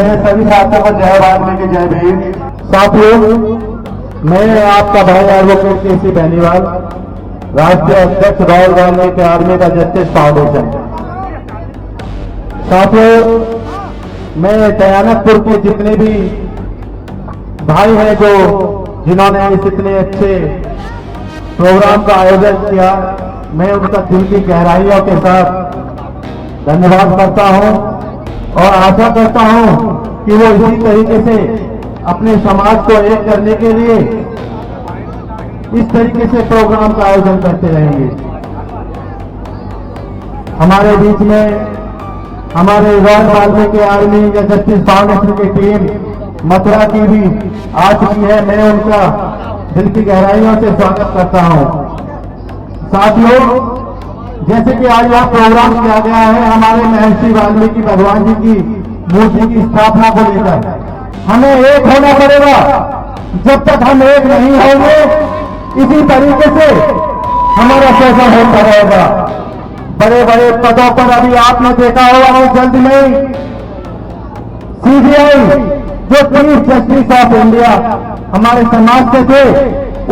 मेरे सभी साथियों को जय वाल्मीकि जय भीम। साथियों, मैं आपका भाई एडवोकेट केसी बेनीवाल, राष्ट्रीय अध्यक्ष रॉयल वाल्मीकि आर्मी का जस्टिस फाउंडेशन। साथियों, मैं दयानंदपुर के जितने भी भाई हैं जो जिन्होंने इस इतने अच्छे प्रोग्राम का आयोजन किया, मैं उनका दिल की गहराइयों के साथ धन्यवाद करता हूं और आशा करता हूं कि वो इसी तरीके से अपने समाज को एक करने के लिए इस तरीके से प्रोग्राम का आयोजन करते रहेंगे। हमारे बीच में हमारे रॉयल वाल्मीकि आर्मी या जस्टिस फाउंडेशन की टीम मथुरा की भी आ चुकी है। मैं उनका दिल की गहराइयों से स्वागत करता हूं। साथियों, जैसे कि आज यह प्रोग्राम किया गया है हमारे महर्षि वाल्मीकि भगवान जी की मूर्ति की स्थापना को लेकर, हमें एक होना पड़ेगा। जब तक हम एक नहीं होंगे इसी तरीके से हमारा शोषण होता रहेगा। बड़े बड़े पदों पर अभी आपने देखा होगा कि जल्द में सीबीआई जो चीफ जस्टिस ऑफ इंडिया हमारे समाज से थे,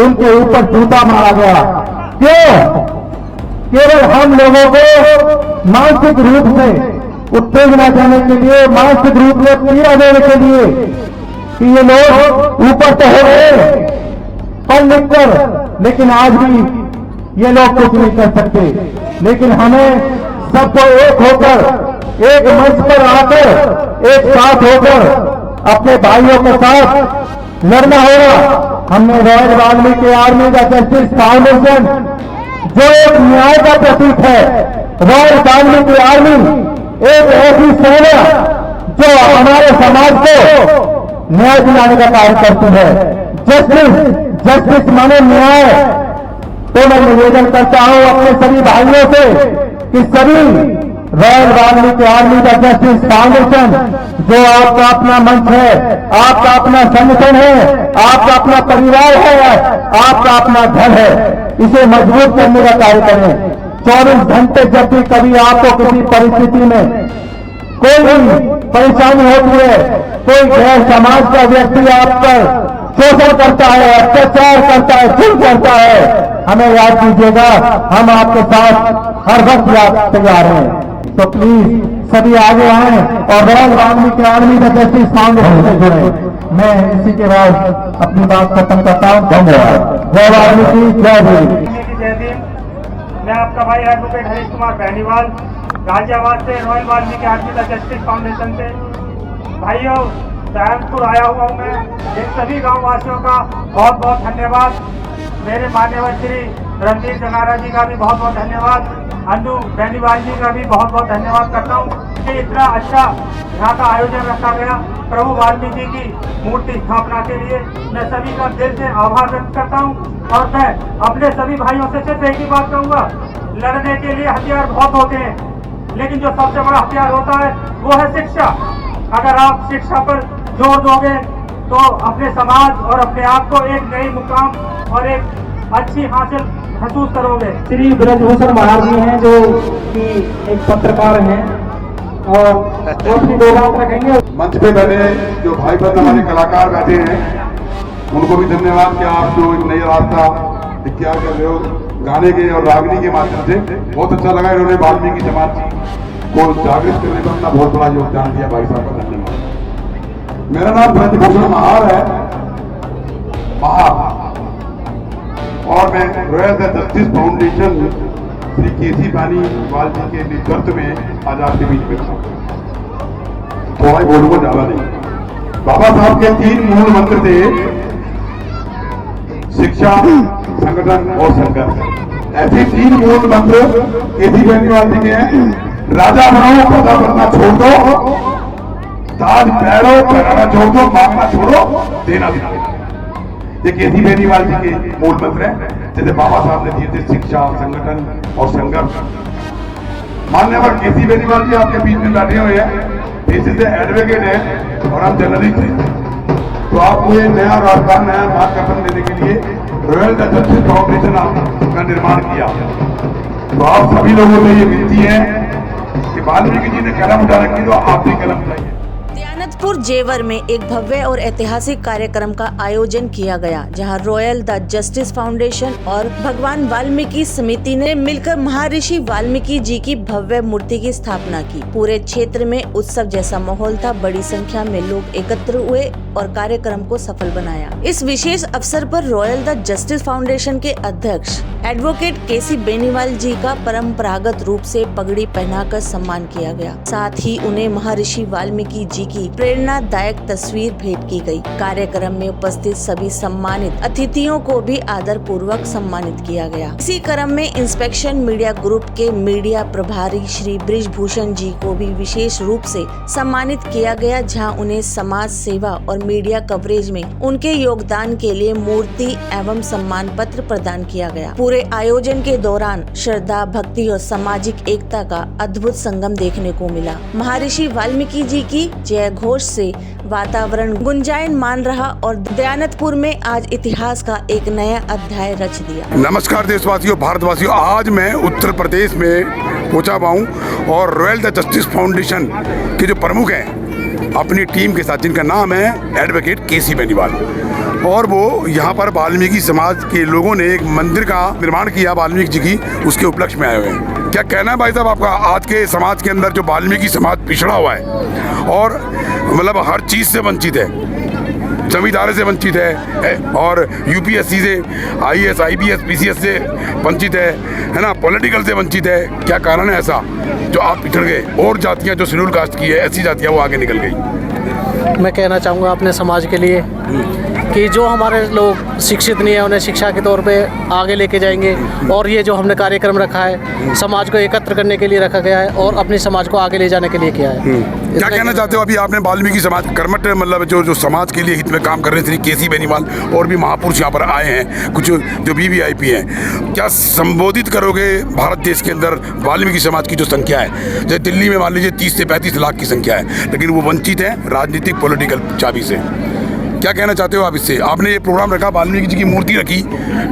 उनके ऊपर जूता मारा गया। क्यों? केवल हम लोगों को मानसिक रूप से उत्तेजना देने के लिए, मानसिक रूप में पीड़ा देने के लिए कि ये लोग ऊपर तो हो गए पढ़ लिख कर, लेकिन आज भी ये लोग कुछ नहीं कर सकते। लेकिन हमें सबको एक होकर, एक मंच पर आकर, एक साथ होकर अपने भाइयों के साथ लड़ना होगा। हमने रॉयल वाल्मीकि आर्मी का जस्टिस फाउंडेशन जो एक न्याय का प्रतीक है, रॉयल वाल्मीकि आर्मी एक ऐसी सेना जो हमारे समाज को न्याय दिलाने का कार्य करती है। जस्टिस माने न्याय। तो मैं निवेदन करता हूं अपने सभी भाइयों से कि सभी रॉयल वाल्मीकि आर्मी का जस्टिस फाउंडेशन जो आपका अपना मंच है, आपका अपना संगठन है, आपका अपना परिवार है, आपका अपना घर है, इसे मजबूत करने का कार्य करें। 24 घंटे जब भी कभी आपको किसी परिस्थिति में कोई भी परेशानी होती है, कोई गैर समाज का व्यक्ति आप पर शोषण करता है, अत्याचार करता है, जुल्म करता है, हमें याद कीजिएगा, हम आपके साथ हर वक्त तैयार हैं। तो प्लीज सभी आगे आए और रॉयल वाल्मीकि आर्मी का जस्टिस फाउंडेशन से जुड़े। मैं इसी के बाद अपनी बात खत्म करता हूं। धन्यवाद। जय वाल्मीकि जय भीम। मैं आपका भाई एडवोकेट हरीश कुमार बेनीवाल, गाजियाबाद से रॉयल वाल्मीकि आर्मी का जस्टिस फाउंडेशन से। भाइयों, दयानंदपुर आया हुआ हूँ मैं। इन सभी गांव वासियों का बहुत बहुत धन्यवाद। मेरे मान्यवर श्री रणवीर जनारा जी का भी बहुत बहुत धन्यवाद। अन्नू बेनीवाल जी का भी बहुत बहुत धन्यवाद करता हूँ कि इतना अच्छा यहाँ का आयोजन रखा गया प्रभु वाल्मीकि की मूर्ति स्थापना के लिए। मैं सभी का दिल से आभार व्यक्त करता हूँ और मैं अपने सभी भाइयों से सिर्फ एक ही बात कहूँगा, लड़ने के लिए हथियार बहुत होते हैं, लेकिन जो सबसे बड़ा हथियार होता है वो है शिक्षा। अगर आप शिक्षा पर जोर दोगे तो अपने समाज और अपने आप को एक नई मुकाम और एक अच्छी हासिल महसूस करोगे। श्री ब्रजभूषण महाराज जी हैं जो कि एक पत्रकार हैं और अपनी दो बात रखेंगे। मंच पे बैठे जो भाई बहन हमारे कलाकार बैठे हैं, उनको भी धन्यवाद कि आप जो एक नई रास्ता इख्तियार कर रहे हो गाने के और रागनी के माध्यम से। बहुत अच्छा लगा, इन्होंने वाल्मीकि समाज को जागृत करने में अपना बहुत बड़ा योगदान दिया। भाई साहब का धन्यवाद। मेरा नाम ब्रजभूषण महार है, महार, और मैं रॉयल जस्टिस फाउंडेशन श्री केसी बेनीवाल जी के नेतृत्व में आज आपके बीच में था। थोड़ा ही बोलूंगा, ज्यादा नहीं। बाबा साहब के 3 मूल मंत्र थे, शिक्षा, संगठन और संघर्ष। ऐसे 3 मूल मंत्र केसी बेनीवाल जी के हैं। राजा बनो, पैदा करना छोड़ दो, ताज पहनो, पहनाना छोड़ दो, मांगना छोड़ो, देना सिखाओ। ये केसी बेनीवाल जी के मूल मंत्र हैं, जैसे बाबा साहब ने दिए थे शिक्षा, संगठन और संघर्ष। मान्यवर केसी बेनीवाल जी आपके बीच में बैठे हुए हैं, पेशे से एडवोकेट हैं और हम जर्नलिस्ट हैं। तो आपको ये नया रास्ता, नया मार्गदर्शन देने के लिए रॉयल जस्टिस फाउंडेशन का निर्माण किया। तो आप सभी लोगों से ये विनती है कि वाल्मीकि जी ने कलम उठा रखी, तो आप भी कलम उठाइए। दयानतपुर जेवर में एक भव्य और ऐतिहासिक कार्यक्रम का आयोजन किया गया, जहां रॉयल द जस्टिस फाउंडेशन और भगवान वाल्मीकि समिति ने मिलकर महर्षि वाल्मीकि जी की भव्य मूर्ति की स्थापना की। पूरे क्षेत्र में उत्सव जैसा माहौल था। बड़ी संख्या में लोग एकत्र हुए और कार्यक्रम को सफल बनाया। इस विशेष अवसर पर रॉयल द जस्टिस फाउंडेशन के अध्यक्ष एडवोकेट केसी बेनीवाल जी का परंपरागत रूप से पगड़ी पहनाकर सम्मान किया गया। साथ ही उन्हें महर्षि वाल्मीकि जी की प्रेरणादायक तस्वीर भेंट की गई। कार्यक्रम में उपस्थित सभी सम्मानित अतिथियों को भी आदर पूर्वक सम्मानित किया गया। इसी क्रम में इंस्पेक्शन मीडिया ग्रुप के मीडिया प्रभारी श्री ब्रिजभूषण जी को भी विशेष रूप से सम्मानित किया गया, जहां उन्हें समाज सेवा और मीडिया कवरेज में उनके योगदान के लिए मूर्ति एवं सम्मान पत्र प्रदान किया गया। पूरे आयोजन के दौरान श्रद्धा, भक्ति और सामाजिक एकता का अद्भुत संगम देखने को मिला। महर्षि वाल्मीकि जी की जय घोष से वातावरण गुंजायमान रहा और दयानतपुर में आज इतिहास का एक नया अध्याय रच दिया। नमस्कार देशवासियों, भारतवासियों, आज मैं उत्तर प्रदेश में पहुंचा हुआ हूं और रॉयल द जस्टिस फाउंडेशन के जो प्रमुख हैं अपनी टीम के साथ, जिनका नाम है एडवोकेट केसी बेनीवाल, और वो यहाँ पर वाल्मीकि समाज के लोगों ने एक मंदिर का निर्माण किया वाल्मीकि जी की, उसके उपलक्ष्य में आए हुए हैं। क्या कहना है भाई साहब आपका? आज के समाज के अंदर जो वाल्मीकि समाज पिछड़ा हुआ है और मतलब हर चीज़ से वंचित है, जमींदारी से वंचित है और यूपीएससी से, आईएएस, आईपीएस, पीसीएस से वंचित है ना, पॉलिटिकल से वंचित है। क्या कारण है ऐसा जो आप पिछड़ गए और जातियां जो शेड्यूल कास्ट की है, ऐसी जातियां वो आगे निकल गई? मैं कहना चाहूँगा अपने समाज के लिए कि जो हमारे लोग शिक्षित नहीं है उन्हें शिक्षा के तौर पे आगे लेके जाएंगे, और ये जो हमने कार्यक्रम रखा है समाज को एकत्र करने के लिए रखा गया है और अपने समाज को आगे ले जाने के लिए किया है। क्या कहना चाहते हो? अभी आपने वाल्मीकि समाज कर्मठ मतलब जो समाज के लिए हित में काम कर रहे हैं श्री केसी बेनीवाल और भी महापुरुष यहाँ पर आए हैं, कुछ जो वीवीआईपी हैं, क्या संबोधित करोगे भारत देश के अंदर वाल्मीकि समाज की जो संख्या है? जैसे दिल्ली में मान लीजिए 30 से 35 लाख की संख्या है, लेकिन वो वंचित है राजनीतिक पॉलिटिकल चाबी से। क्या कहना चाहते हो आप इससे? आपने ये प्रोग्राम रखा, वाल्मीकि जी की मूर्ति रखी,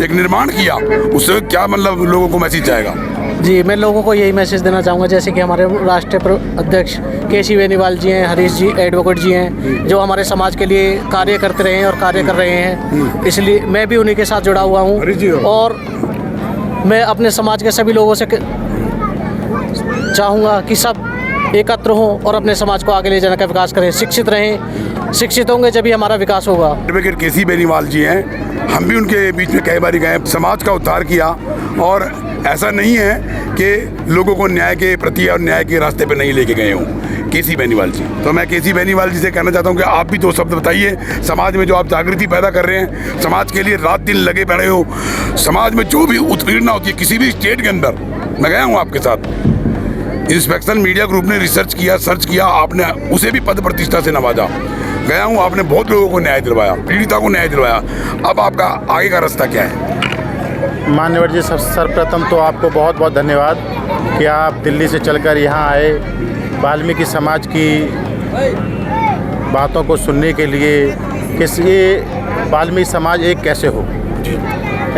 एक निर्माण किया, उससे क्या मतलब लोगों को मैसेज जाएगा? जी, मैं लोगों को यही मैसेज देना चाहूँगा, जैसे कि हमारे राष्ट्रीय अध्यक्ष केसी बेनीवाल जी हैं, हरीश जी एडवोकेट जी हैं, जो हमारे समाज के लिए कार्य करते रहे हैं और कार्य कर रहे हैं, इसलिए मैं भी उन्हीं के साथ जुड़ा हुआ हूँ। और मैं अपने समाज के सभी लोगों से चाहूँगा कि सब एकत्र हों और अपने समाज को आगे ले जाने का विकास करें, शिक्षित रहें। शिक्षित होंगे जब ही हमारा विकास होगा। एडवोकेट केसी बेनीवाल जी हैं, हम भी उनके बीच में कई बार गए, समाज का उद्धार किया, और ऐसा नहीं है कि लोगों को न्याय के प्रति और न्याय के रास्ते पे नहीं लेके गए हों केसी बेनीवाल जी। तो मैं केसी बेनीवाल जी से कहना चाहता हूं कि आप भी 2 शब्द बताइए, समाज में जो आप जागृति पैदा कर रहे हैं, समाज के लिए रात दिन लगे पड़े हो, समाज में जो भी उत्पीड़ना होती है किसी भी स्टेट के अंदर, मैं गया हूँ आपके साथ, इंस्पेक्शन मीडिया ग्रुप ने रिसर्च किया, सर्च किया, आपने उसे भी पद प्रतिष्ठा से नवाजा। गया हूँ, आपने बहुत लोगों को न्याय दिलवाया, पीड़िता को न्याय दिलवाया। अब आपका आगे का रास्ता क्या है? मान्यवर जी, सर्वप्रथम तो आपको बहुत बहुत धन्यवाद कि आप दिल्ली से चलकर यहाँ आए वाल्मीकि समाज की बातों को सुनने के लिए कि ये वाल्मीकि समाज एक कैसे हो।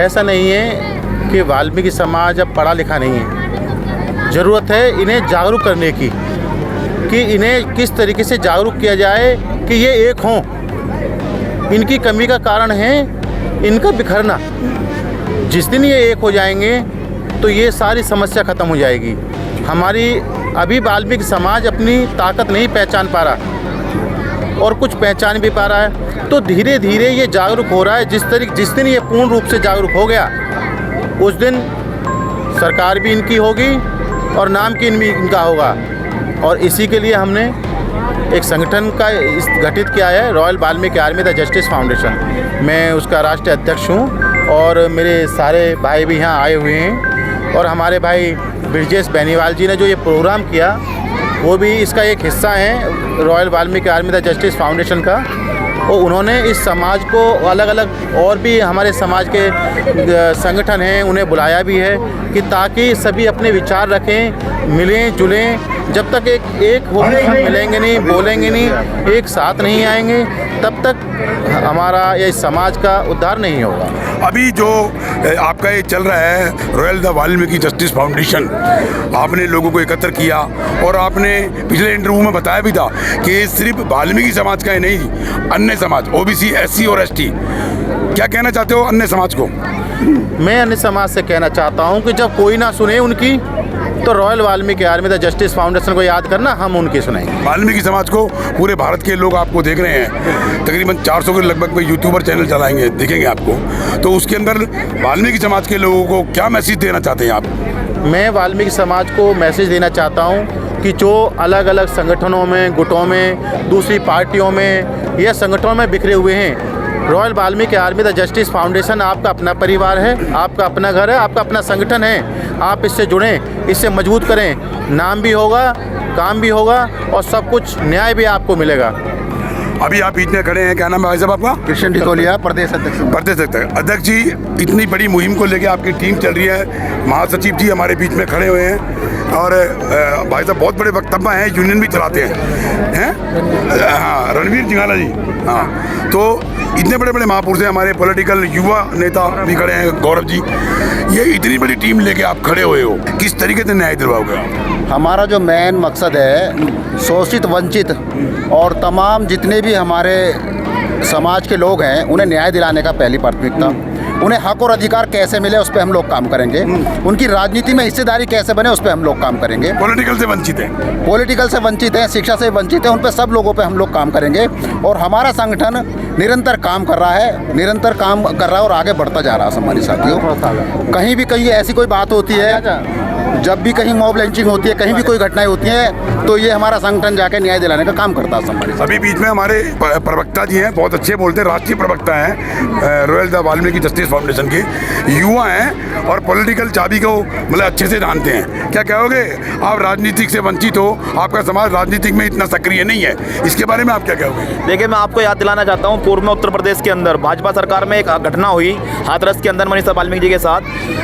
ऐसा नहीं है कि वाल्मीकि समाज अब पढ़ा लिखा नहीं है, ज़रूरत है इन्हें जागरूक करने की, कि इन्हें किस तरीके से जागरूक किया जाए कि ये एक हों। इनकी कमी का कारण है इनका बिखरना। जिस दिन ये एक हो जाएंगे तो ये सारी समस्या ख़त्म हो जाएगी। हमारी अभी वाल्मीकि समाज अपनी ताकत नहीं पहचान पा रहा और कुछ पहचान भी पा रहा है, तो धीरे धीरे ये जागरूक हो रहा है। जिस दिन ये पूर्ण रूप से जागरूक हो गया उस दिन सरकार भी इनकी होगी और नाम की इनका होगा। और इसी के लिए हमने एक संगठन का गठित किया है, royal Valmiki army the justice foundation. मैं उसका राष्ट्रीय अध्यक्ष हूँ और मेरे सारे भाई भी यहाँ आए हुए हैं, और हमारे भाई ब्रिजेश बेनीवाल जी ने जो ये प्रोग्राम किया वो भी इसका एक हिस्सा है, royal Valmiki army the justice foundation का। और उन्होंने इस समाज को अलग अलग और भी हमारे समाज के संगठन हैं उन्हें बुलाया भी है, कि ताकि सभी अपने विचार रखें, मिलें जुलें जब तक एक हो मिलेंगे नहीं, बोलेंगे नहीं, एक साथ नहीं आएंगे, तब तक हमारा ये समाज का उद्धार नहीं होगा। अभी जो आपका ये चल रहा है royal the Valmiki justice foundation, आपने लोगों को एकत्र किया और आपने पिछले इंटरव्यू में बताया भी था कि सिर्फ वाल्मीकि समाज का ही नहीं, अन्य समाज ओबीसी, एससी और एसटी, क्या कहना चाहते हो अन्य समाज को? मैं अन्य समाज से कहना चाहता हूं कि जब कोई ना सुने उनकी, तो royal Valmiki army the justice foundation को याद करना, हम उनकी सुनेंगे। वाल्मीकि समाज को पूरे भारत के लोग आपको देख रहे हैं, तकरीबन 400 के लगभग कोई यूट्यूबर चैनल चलाएंगे, देखेंगे आपको, तो उसके अंदर वाल्मीकि समाज के लोगों को क्या मैसेज देना चाहते हैं आप? मैं वाल्मीकि समाज को मैसेज देना चाहता हूं कि जो अलग अलग संगठनों में, गुटों में, दूसरी पार्टियों में या संगठनों में बिखरे हुए हैं, royal Valmiki army the justice foundation आपका अपना परिवार है, आपका अपना घर है, आपका अपना संगठन है। आप इससे जुड़ें, इससे मजबूत करें, नाम भी होगा, काम भी होगा और सब कुछ न्याय भी आपको मिलेगा। अभी आप बीच में खड़े हैं, क्या नाम है भाई साहब आपका? कृष्ण ढिकोलिया, प्रदेश अध्यक्ष। प्रदेश अध्यक्ष जी, इतनी बड़ी मुहिम को लेके आपकी टीम चल रही है, महासचिव जी हमारे बीच में खड़े हुए हैं और भाई साहब बहुत बड़े वक्तव्य हैं, यूनियन भी चलाते हैं, हाँ, रणवीर जिंगाला जी, हाँ, तो इतने बड़े बड़े महापुरुष हैं, हमारे पॉलिटिकल युवा नेता भी खड़े हैं, गौरव जी, ये इतनी बड़ी टीम लेके आप खड़े हुए हो, किस तरीके से न्याय दिलवाओगे आप? हमारा जो मेन मकसद है, शोषित, वंचित और तमाम जितने भी हमारे समाज के लोग हैं, उन्हें न्याय दिलाने का पहली प्राथमिकता। उन्हें हक और अधिकार कैसे मिले उस पर हम लोग काम करेंगे। उनकी राजनीति में हिस्सेदारी कैसे बने उस पर हम लोग काम करेंगे। पॉलिटिकल से वंचित है, पॉलिटिकल से वंचित है, शिक्षा से वंचित है, उन पर सब लोगों पे हम लोग काम करेंगे। और हमारा संगठन निरंतर काम कर रहा है और आगे बढ़ता जा रहा है। हमारे साथियों, कहीं भी कहीं ऐसी कोई बात होती है, जब भी कहीं मॉब लिंचिंग होती है, कहीं भी कोई घटनाएं होती हैं, तो ये हमारा संगठन जाके न्याय दिलाने का काम करता है हमारे। अभी बीच में हमारे प्रवक्ता जी हैं, बहुत अच्छे बोलते हैं, राष्ट्रीय प्रवक्ता हैं royal the Valmiki justice foundation के, युवा हैं और पॉलिटिकल चाबी को मतलब अच्छे से जानते हैं। क्या कहोगे आप? राजनीतिक से वंचित हो, आपका समाज राजनीतिक में इतना सक्रिय नहीं है, इसके बारे में आप क्या कहोगे? देखिए, मैं आपको याद दिलाना चाहता हूँ, पूर्व में उत्तर प्रदेश के अंदर भाजपा सरकार में एक घटना हुई हाथरस के अंदर मनीषा वाल्मीकि जी के साथ।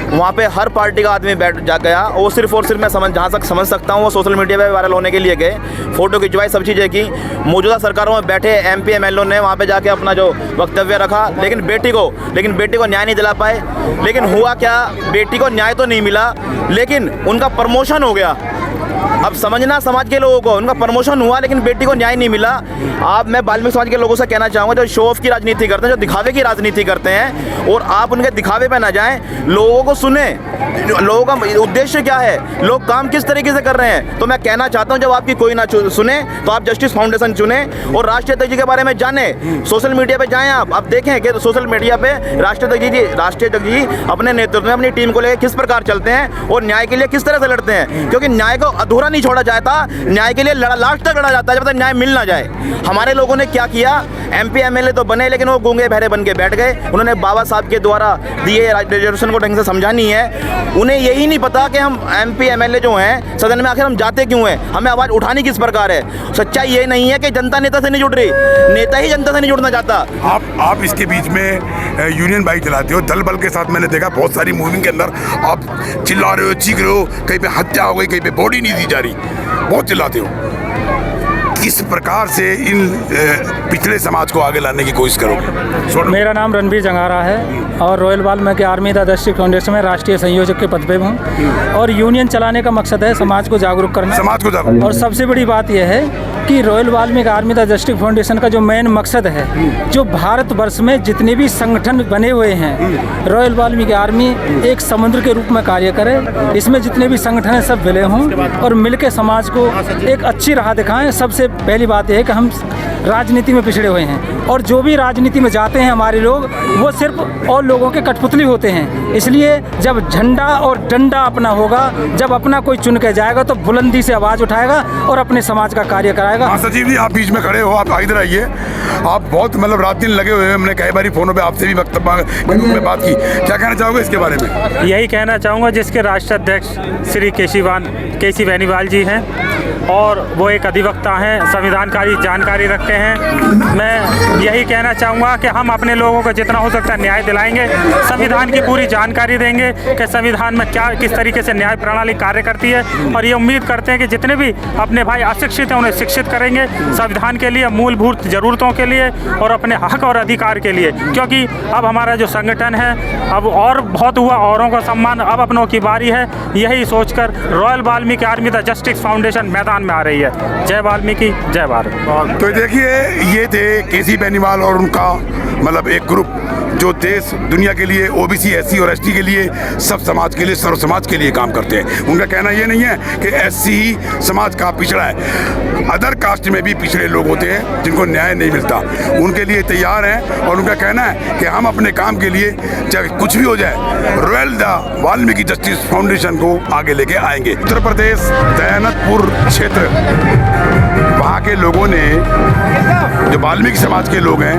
वहाँ पे हर पार्टी का आदमी बैठ जा गया, वो सिर्फ और सिर्फ मैं जहाँ तक समझ सकता हूँ, वो सोशल मीडिया पे वायरल होने के लिए गए, फोटो खिंचवाई, सब चीज़ें की। मौजूदा सरकारों में बैठे MP MLO ने वहाँ पे जाके अपना जो वक्तव्य रखा, लेकिन बेटी को न्याय नहीं दिला पाए। लेकिन हुआ क्या, बेटी को न्याय तो नहीं मिला, लेकिन उनका प्रमोशन हो गया। अब समझना समाज के लोगों को, उनका प्रमोशन हुआ लेकिन बेटी को न्याय नहीं मिला। आप, मैं वाल्मीकि समाज के लोगों से कहना चाहूँगा, जो शो ऑफ की राजनीति करते हैं, जो दिखावे की राजनीति करते हैं, और आप उनके दिखावे पे ना जाएं, लोगों को सुने, लोगों का उद्देश्य क्या है, लोग काम किस तरीके से कर रहे हैं। तो मैं कहना चाहता हूं, जब आपकी कोई ना सुने तो आप जस्टिस फाउंडेशन चुने और राष्ट्रीय अध्यक्ष जी के बारे में जाने। सोशल मीडिया पे जाएं, आप देखें कि सोशल मीडिया पे राष्ट्रीय अध्यक्ष जी अपने नेतृत्व में अपनी टीम को लेकर किस प्रकार चलते हैं और न्याय के लिए किस तरह से लड़ते हैं। क्योंकि न्याय को अधूरा नहीं छोड़ा जाता, न्याय के लिए लास्ट तक लड़ा जाता है, जब तक न्याय मिल ना जाए। हमारे लोगों ने क्या किया, MP MLA तो बने, लेकिन वो गूंगे बहरे बन के बैठ गए। उन्होंने बाबा साहब के द्वारा दिए रिजर्वेशन को ढंग से समझा नहीं है। उन्हें यही नहीं पता कि हम MP MLA जो हैं सदन में आखिर हम जाते क्यों हैं, हमें आवाज़ उठानी किस प्रकार है। सच्चाई ये नहीं है कि जनता नेता से नहीं जुड़ रही, नेता ही जनता से नहीं जुड़ना चाहता। आप इसके बीच में यूनियन बाइक चलाते हो, दल बल के साथ मैंने देखा बहुत सारी मूविंग के अंदर आप चिल्ला रहे हो, चीख रहे हो, कहीं पे हत्या हो गई, कहीं पे बॉडी नहीं दी जा रही, बहुत चिल्लाते हो। किस प्रकार से इन पिछड़े समाज को आगे लाने की कोशिश करोगे? मेरा नाम रणवीर जंगारा है और royal Valmiki army the justice foundation में राष्ट्रीय संयोजक के पद पे हूँ। और यूनियन चलाने का मकसद है समाज को जागरूक करना। और सबसे बड़ी बात यह है कि royal Valmiki army the justice foundation का जो मेन मकसद है, जो भारतवर्ष में जितने भी संगठन बने हुए हैं, रॉयल वाल्मीकि आर्मी एक समुद्र के रूप में कार्य करे। इसमें जितने भी संगठन हैं सब विलय हों और मिलकर समाज को एक अच्छी राह दिखाएं। सबसे पहली बात यह है कि हम राजनीति में पिछड़े हुए हैं और जो भी राजनीति में जाते हैं हमारे लोग, वो सिर्फ और लोगों के कठपुतली होते हैं। इसलिए जब झंडा और डंडा अपना होगा, जब अपना कोई चुन के जाएगा तो बुलंदी से आवाज़ उठाएगा और अपने समाज का कार्य कराएगा। सचिव जी, आप बीच में खड़े हो, आप इधर आइए। आप बहुत मतलब रात दिन लगे हुए हैं, हमने कई बार फोनों पे आपसे भी वक्तव्य में बात की, क्या कहना चाहोगे इसके बारे में? यही कहना चाहूँगा, जिसके राष्ट्रीय अध्यक्ष श्री केसी बेनीवाल जी हैं, और वो एक अधिवक्ता हैं, संविधानकारी जानकारी रखते हैं। मैं यही कहना चाहूँगा कि हम अपने लोगों को जितना हो सकता है न्याय दिलाएंगे, संविधान की पूरी जानकारी देंगे कि संविधान में क्या किस तरीके से न्याय प्रणाली कार्य करती है, और ये उम्मीद करते हैं कि जितने भी अपने भाई अशिक्षित हैं उन्हें शिक्षित करेंगे संविधान के लिए, मूलभूत ज़रूरतों के लिए और अपने हक और अधिकार के लिए। क्योंकि अब हमारा जो संगठन है अब और बहुत हुआ, औरों का सम्मान, अब अपनों की बारी है। यही सोचकर royal Valmiki army the justice foundation मैदान में आ रही है। जय वाल्मीकि, जय भारत। तो देखिए, ये थे केसी बेनीवाल और उनका मतलब एक ग्रुप जो देश दुनिया के लिए, ओबीसी, एससी और एसटी के लिए, सब समाज के लिए, सर्व समाज के लिए काम करते हैं। उनका कहना ये नहीं है कि एससी ही समाज का पिछड़ा है, अदर कास्ट में भी पिछड़े लोग होते हैं जिनको न्याय नहीं मिलता, उनके लिए तैयार हैं। और उनका कहना है कि हम अपने काम के लिए चाहे कुछ भी हो जाए, royal the Valmiki justice foundation को आगे लेके आएंगे। उत्तर प्रदेश दयानतपुर क्षेत्र, वहाँ के लोगों ने, जो वाल्मीकि समाज के लोग हैं,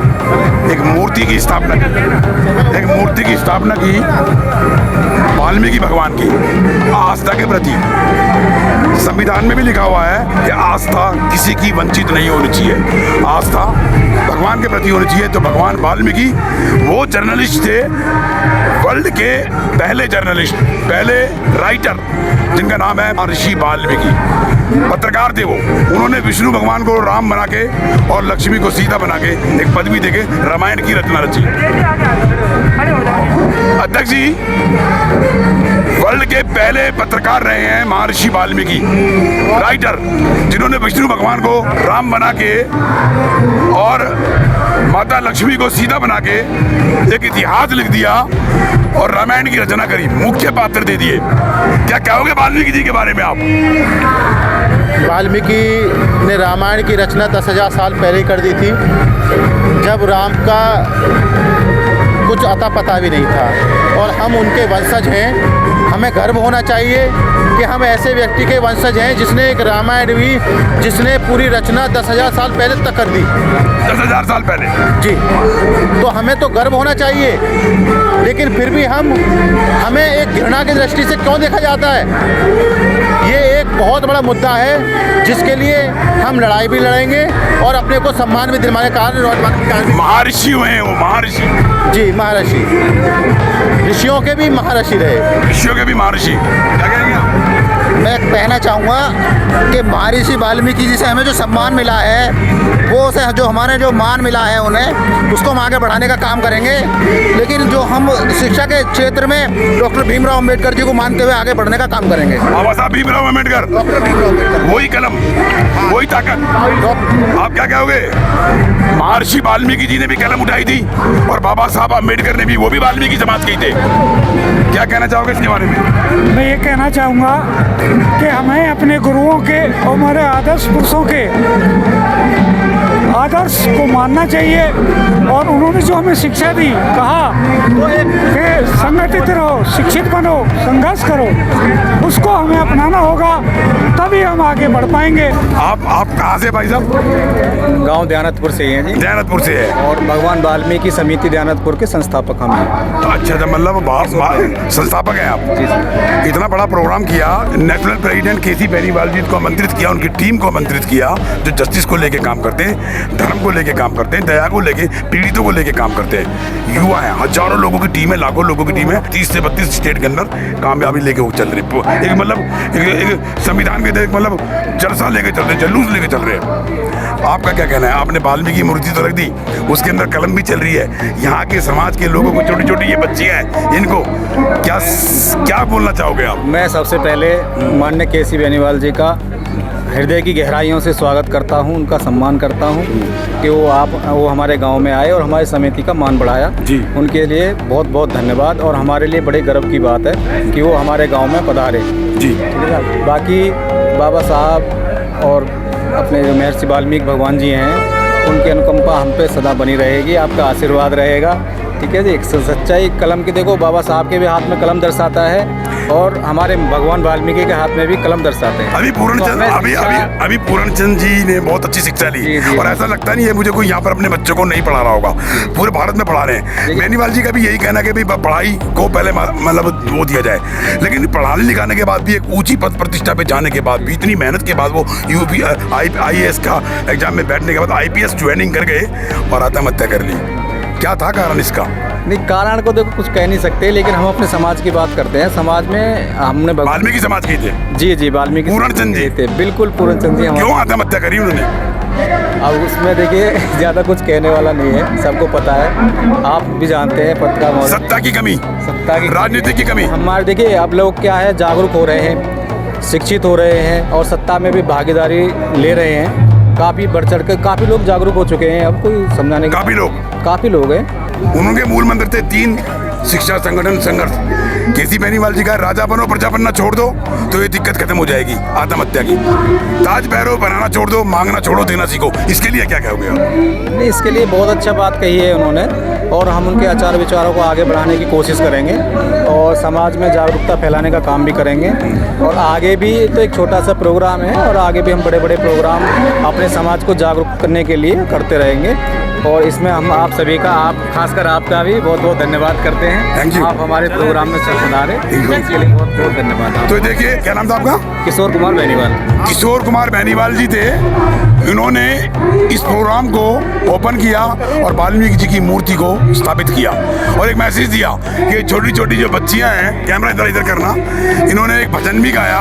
एक मूर्ति की स्थापना की वाल्मीकि भगवान की आस्था के प्रति। संविधान में भी लिखा हुआ है कि आस्था किसी की वंचित नहीं होनी चाहिए, आस्था भगवान के प्रति होनी चाहिए। तो भगवान वाल्मीकि वो जर्नलिस्ट थे, वर्ल्ड के पहले जर्नलिस्ट, पहले राइटर, जिनका नाम है महर्षि वाल्मीकि। पत्रकार थे वो। उन्होंने विष्णु भगवान को राम बना के और लक्ष्मी को सीता बना के एक पदवी देके रामायण की रचना रची। अध्यक्ष जी वर्ल्ड के पहले पत्रकार रहे हैं महर्षि वाल्मीकि, राइटर, जिन्होंने विष्णु भगवान को राम बना के और माता लक्ष्मी को सीता बना के एक इतिहास लिख दिया और रामायण की रचना करी, मुख्य पात्र दे दिए। क्या कहोगे वाल्मीकि जी के बारे में आप? वाल्मीकि ने रामायण की रचना 10,000 साल पहले ही कर दी थी, जब राम का कुछ अता पता भी नहीं था। और हम उनके वंशज हैं। हमें गर्व होना चाहिए कि हम ऐसे व्यक्ति के वंशज हैं जिसने एक रामायण भी, जिसने पूरी रचना 10,000 साल पहले तक कर दी। 10,000 साल पहले जी। तो हमें तो गर्व होना चाहिए, लेकिन फिर भी हमें एक घृणा की दृष्टि से क्यों देखा जाता है? ये एक बहुत बड़ा मुद्दा है जिसके लिए हम लड़ाई भी लड़ेंगे और अपने को सम्मान भी दिलवाने का कारण। महर्षि हुए हैं वो, महर्षि जी, महर्षि, ऋषियों के भी महर्षि रहे, ऋषियों के भी महर्षि। क्या कहेंगे आप? मैं कहना चाहूँगा कि महर्षि वाल्मीकि जी से हमें जो सम्मान मिला है, वो से जो हमारे जो मान मिला है उन्हें, उसको हम आगे बढ़ाने का काम करेंगे। लेकिन जो हम शिक्षा के क्षेत्र में डॉक्टर भीमराव अम्बेडकर जी को मानते हुए आगे बढ़ने का काम करेंगे। बाबा साहब भीमराव अम्बेडकर, वही कलम, वही ताकत। आप क्या कहोगे? महर्षि वाल्मीकि जी ने भी कलम उठाई थी और बाबा साहब अम्बेडकर ने भी, वो भी वाल्मीकि समाज के ही थे। क्या कहना चाहोगे इसके बारे में? मैं ये कहना चाहूँगा कि हमें अपने गुरुओं के और हमारे आदर्श पुरुषों के आदर्श को मानना चाहिए। और उन्होंने जो हमें शिक्षा दी, कहा कि संगठित रहो, शिक्षित बनो, संघर्ष करो, उसको हमें अपनाना होगा, तभी हम आगे बढ़ पाएंगे। आप कहाँ से भाई साहब? गांव दयानतपुर से ही हैं जी। दयानतपुर से है। और भगवान वाल्मीकि समिति दयानतपुर के संस्थापक हम हैं। अच्छा, मतलब संस्थापक हैं आप। इतना बड़ा प्रोग्राम किया, नेशनल प्रेसिडेंट केसी बेनीवाल जी को आमंत्रित किया, उनकी टीम को आमंत्रित किया, जो जस्टिस को लेके काम करते हैं, धर्म को लेके काम करते हैं, दया को लेके, पीड़ितों को लेके काम करते हैं। युवा है, हजारों लोगों की टीम है, लाखों लोगों की टीम है, 30 से 32 स्टेट के अंदर कामयाबी लेके वो चल रही है। एक मतलब एक संविधान के मतलब जलसा लेके चल रहे, जुलूस लेके चल रहे हैं। आपका क्या कहना है? आपने वाल्मीकि मूर्ति तो रख दी, उसके अंदर कलम भी चल रही है। यहाँ के समाज के लोगों को, छोटी छोटी ये बच्चियाँ हैं, इनको क्या बोलना चाहोगे आप? मैं सबसे पहले माननीय केसी बेनीवाल जी का हृदय की गहराइयों से स्वागत करता हूं, उनका सम्मान करता हूं कि वो हमारे गांव में आए और हमारी समिति का मान बढ़ाया जी। उनके लिए बहुत बहुत धन्यवाद। और हमारे लिए बड़े गर्व की बात है कि वो हमारे गांव में पधारे जी। बाकी बाबा साहब और अपने जो महर्षि वाल्मीकि भगवान जी हैं, उनकी अनुकंपा हम पे सदा बनी रहेगी, आपका आशीर्वाद रहेगा। ठीक है जी। एक सच्चाई कलम की, देखो बाबा साहब के भी हाथ में कलम दर्शाता है और हमारे भगवान वाल्मीकि के हाथ में भी कलम दर्शाते हैं। अभी पूर्णचंद जी ने बहुत अच्छी शिक्षा ली और ऐसा लगता नहीं है मुझे कोई यहाँ पर अपने बच्चों को नहीं पढ़ा रहा होगा, पूरे भारत में पढ़ा रहे हैं। बेनीवाल जी का भी यही कहना है कि भाई पढ़ाई को पहले मतलब वो दिया जाए, लेकिन पढ़ाने लिखाने के बाद भी एक ऊंची पद प्रतिष्ठा पे जाने के बाद भी इतनी मेहनत के बाद वो IAS का एग्जाम में बैठने के बाद IPS ज्वाइनिंग कर गए और आत्महत्या कर ली। क्या था कारण इसका? नहीं, कारण को देखो कुछ कह नहीं सकते, लेकिन हम अपने समाज की बात करते हैं। समाज में हमने वाल्मीकि समाज की थे। जी वाल्मीकि पूर्णचंद जी थे, बिल्कुल पूर्णचंद जी। क्यों आत्महत्या करी उन्होंने? अब उसमें देखिए ज़्यादा कुछ कहने वाला नहीं है, सबको पता है, आप भी जानते हैं पत्रकार। सत्ता की कमी, राजनीति की कमी। हमारे देखिए अब लोग क्या है, जागरूक हो रहे हैं, शिक्षित हो रहे हैं और सत्ता में भी भागीदारी ले रहे हैं। काफ़ी बढ़ चढ़ कर काफ़ी लोग जागरूक हो चुके हैं। अब कोई समझाने काफ़ी लोग हैं। उनके मूल मंत्र थे 3 शिक्षा, संगठन, संघर्ष। केसी बेनीवाल जी का राजा बनो प्रजा बनना छोड़ दो तो ये दिक्कत खत्म हो जाएगी आत्महत्या की। ताज पैरों बनाना छोड़ दो, मांगना छोड़ो, देना सीखो। इसके लिए क्या कहोगे आप? नहीं, इसके लिए बहुत अच्छा बात कही है उन्होंने और हम उनके आचार विचारों को आगे बढ़ाने की कोशिश करेंगे और समाज में जागरूकता फैलाने का काम भी करेंगे। और आगे भी तो एक छोटा सा प्रोग्राम है और आगे भी हम बड़े बड़े प्रोग्राम अपने समाज को जागरूक करने के लिए करते रहेंगे और इसमें हम आप सभी का, आप खासकर आपका भी बहुत बहुत धन्यवाद करते हैं। Thank you. आप हमारे प्रोग्राम में बना रहे, इसके लिए बहुत बहुत धन्यवाद। तो देखिए, क्या नाम था आपका? किशोर कुमार बेनीवाल। किशोर कुमार बेनीवाल जी थे। इन्होंने इस प्रोग्राम को ओपन किया और वाल्मीकि जी की मूर्ति को स्थापित किया और एक मैसेज दिया कि छोटी छोटी जो बच्चियां हैं, कैमरा इधर इधर करना, इन्होंने एक भजन भी गाया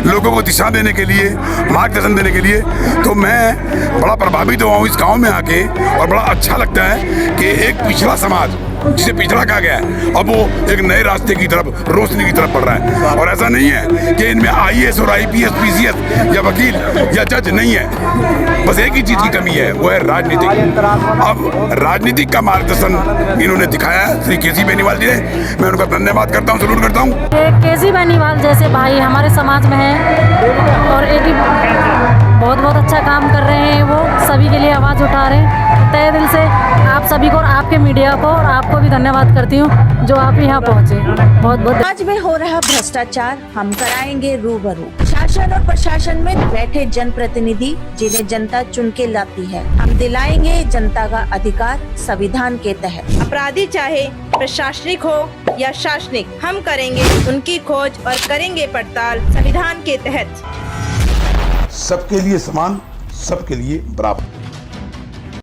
लोगों को दिशा देने के लिए, मार्गदर्शन देने के लिए। तो मैं बड़ा प्रभावित हुआ हूँ इस गाँव में आके और बड़ा अच्छा लगता है कि एक पिछड़ा समाज जिसे पिछड़ा कहा गया है अब वो एक नए रास्ते की तरफ, रोशनी की तरफ बढ़ रहा है। और ऐसा नहीं है कि इनमें IAS और IPS PCS या वकील या जज नहीं है, बस एक ही चीज की कमी है, वो है राजनीतिक। अब राजनीतिक का मार्गदर्शन इन्होंने दिखाया है श्री केसी बेनीवाल जी ने। मैं उनका धन्यवाद करता हूँ, सलूट करता हूँ। केसी बेनीवाल जैसे भाई हमारे समाज में है और एक बहुत बहुत अच्छा काम कर रहे हैं, वो सभी के लिए आवाज़ उठा रहे हैं। तहे दिल से आप सभी को और आपके मीडिया को और आपको भी धन्यवाद करती हूँ जो आप यहाँ पहुँचे। बहुत बहुत। समाज में हो रहा भ्रष्टाचार हम कराएंगे रूबरू। शासन और प्रशासन में बैठे जनप्रतिनिधि जिन्हें जनता चुन के लाती है, हम दिलाएंगे जनता का अधिकार संविधान के तहत। अपराधी चाहे प्रशासनिक हो या शासनिक, हम करेंगे उनकी खोज और करेंगे पड़ताल संविधान के तहत। सबके लिए समान, सबके लिए बराबर।